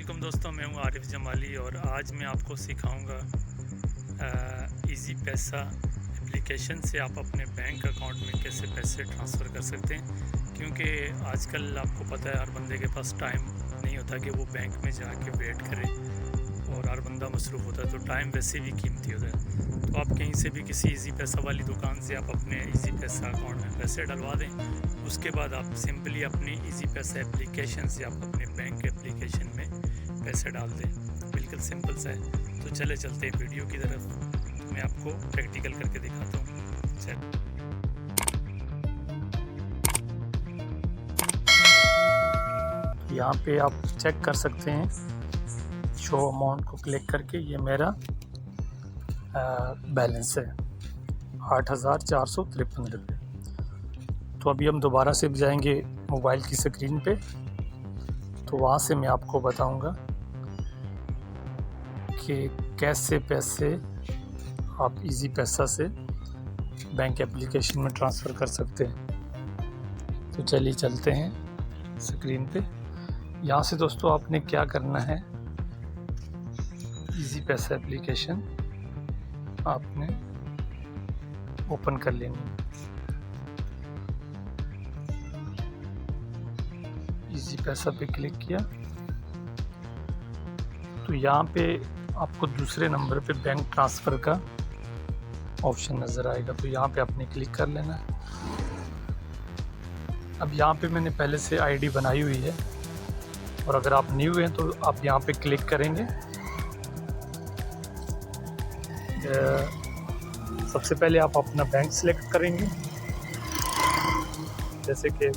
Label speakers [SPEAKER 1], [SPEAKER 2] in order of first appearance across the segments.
[SPEAKER 1] वालेकुम दोस्तों, मैं हूं आरिफ जमाली और आज मैं आपको सिखाऊंगा इजी पैसा एप्लीकेशन से आप अपने बैंक अकाउंट में कैसे पैसे ट्रांसफ़र कर सकते हैं। क्योंकि आजकल आपको पता है हर बंदे के पास टाइम नहीं होता कि वो बैंक में जाके वेट करे और हर बंदा मसरूफ़ होता है, तो टाइम वैसे भी कीमती होता है। तो आप कहीं से भी किसी इजी पैसा वाली दुकान से आप अपने इजी पैसा अकाउंट में पैसे डलवा दें। उसके बाद आप सिंपली अपनी इजी पैसा एप्लीकेशन से आप अपने बैंक एप्लीकेशन में पैसे डाल दें। बिल्कुल सिंपल सा है। तो चले चलते हैं वीडियो की तरफ, मैं आपको प्रैक्टिकल करके दिखाता हूँ। चल यहाँ पे आप चेक कर सकते हैं, शो अमाउंट को क्लिक करके ये मेरा बैलेंस है 8,453 रुपये। तो अभी हम दोबारा से जाएंगे मोबाइल की स्क्रीन पे, तो वहाँ से मैं आपको बताऊंगा कि कैसे पैसे आप इजी पैसा से बैंक एप्लीकेशन में ट्रांसफ़र कर सकते हैं। तो चलिए चलते हैं स्क्रीन पे। यहाँ से दोस्तों आपने क्या करना है, इजी पैसा एप्लीकेशन आपने ओपन कर लेनी है। इजी पैसा पे क्लिक किया तो यहाँ पे आपको दूसरे नंबर पे बैंक ट्रांसफ़र का ऑप्शन नज़र आएगा, तो यहाँ पे आपने क्लिक कर लेना है। अब यहाँ पे मैंने पहले से आईडी बनाई हुई है, और अगर आप न्यू हैं तो आप यहाँ पे क्लिक करेंगे। सबसे पहले आप अपना बैंक सिलेक्ट करेंगे, जैसे कि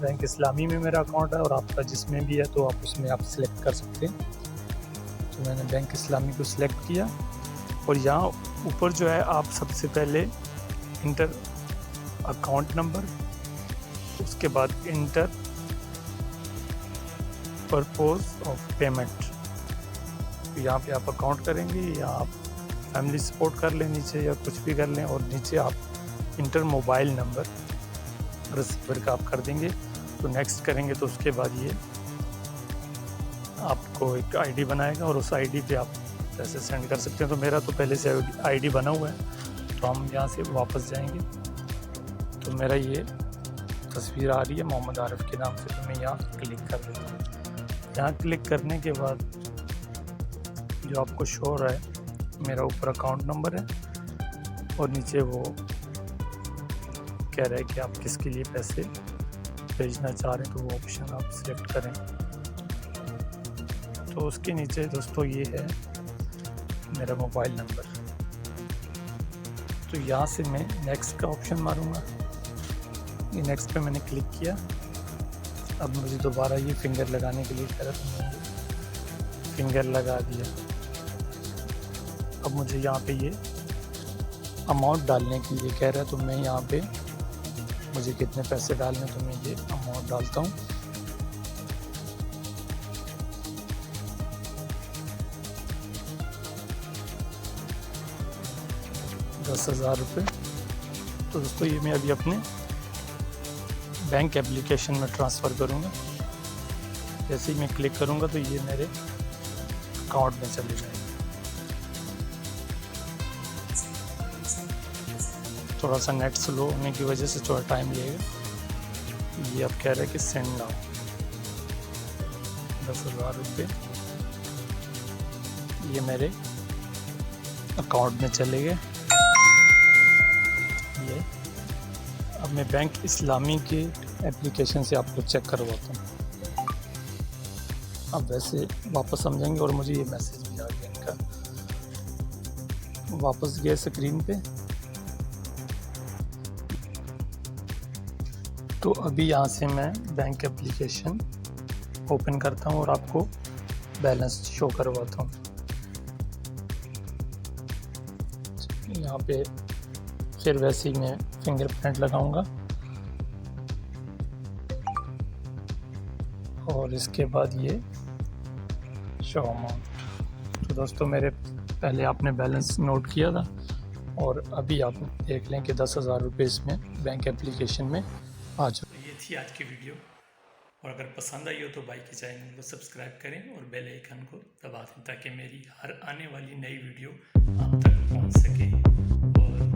[SPEAKER 1] बैंक इस्लामी में मेरा अकाउंट है और आपका जिसमें भी है तो आप उसमें आप सिलेक्ट कर सकते हैं। तो मैंने बैंक इस्लामी को सिलेक्ट किया और यहाँ ऊपर जो है आप सबसे पहले इंटर अकाउंट नंबर, उसके बाद इंटर पर्पस ऑफ पेमेंट। तो यहाँ पे आप अकाउंट करेंगे या आप फैमिली सपोर्ट कर लें नीचे, या कुछ भी कर लें, और नीचे आप इंटर मोबाइल नंबर रिसीवर का आप कर देंगे। तो नेक्स्ट करेंगे तो उसके बाद ये आपको एक आईडी बनाएगा और उस आईडी पे आप पैसे सेंड कर सकते हैं। तो मेरा तो पहले से आईडी बना हुआ है, तो हम यहाँ से वापस जाएंगे। तो मेरा ये तस्वीर आ रही है मोहम्मद आरिफ के नाम से, तो मैं यहाँ क्लिक कर देता हूँ। यहाँ क्लिक करने के बाद जो आपको शो हो रहा है, मेरा ऊपर अकाउंट नंबर है और नीचे वो कह रहा है कि आप किसके लिए पैसे भेजना चाह रहे हैं, तो वो ऑप्शन आप सिलेक्ट करें। तो उसके नीचे दोस्तों ये है मेरा मोबाइल नंबर। तो यहाँ से मैं नेक्स्ट का ऑप्शन मारूंगा। ये नेक्स्ट पे मैंने क्लिक किया। अब मुझे दोबारा ये फिंगर लगाने के लिए कह रहा था, मैंने फिंगर लगा दिया। अब मुझे यहाँ पे ये अमाउंट डालने के लिए कह रहा है, तो मैं यहाँ पे मुझे कितने पैसे डालने, तो मैं ये अमाउंट डालता हूँ। ₹10,000। तो दोस्तों ये मैं अभी अपने बैंक एप्लीकेशन में ट्रांसफ़र करूँगा। जैसे ही मैं क्लिक करूँगा तो ये मेरे अकाउंट में चले जाएंगे। थोड़ा सा नेट स्लो होने की वजह से थोड़ा टाइम लगेगा। ये अब कह रहा है कि सेंड नाउ। ₹10,000 ये मेरे अकाउंट में चले गए। ये अब मैं बैंक इस्लामी के एप्लीकेशन से आपको चेक करवाता हूँ। अब वैसे वापस समझेंगे और मुझे ये मैसेज भी आ गया इनका। वापस गए स्क्रीन पे, तो अभी यहाँ से मैं बैंक एप्लीकेशन ओपन करता हूँ और आपको बैलेंस शो करवाता हूँ। यहाँ पे फिर वैसे ही मैं फिंगरप्रिंट लगाऊंगा और इसके बाद ये शो अमाउंट। तो दोस्तों मेरे पहले आपने बैलेंस नोट किया था और अभी आप देख लें कि ₹10,000 इसमें बैंक एप्लीकेशन में आ चुके। ये थी आज की वीडियो। और अगर पसंद आई हो तो भाई के चैनल को सब्सक्राइब करें और बेल आइकन को दबा दें ताकि मेरी हर आने वाली नई वीडियो आप तक पहुंच सके। और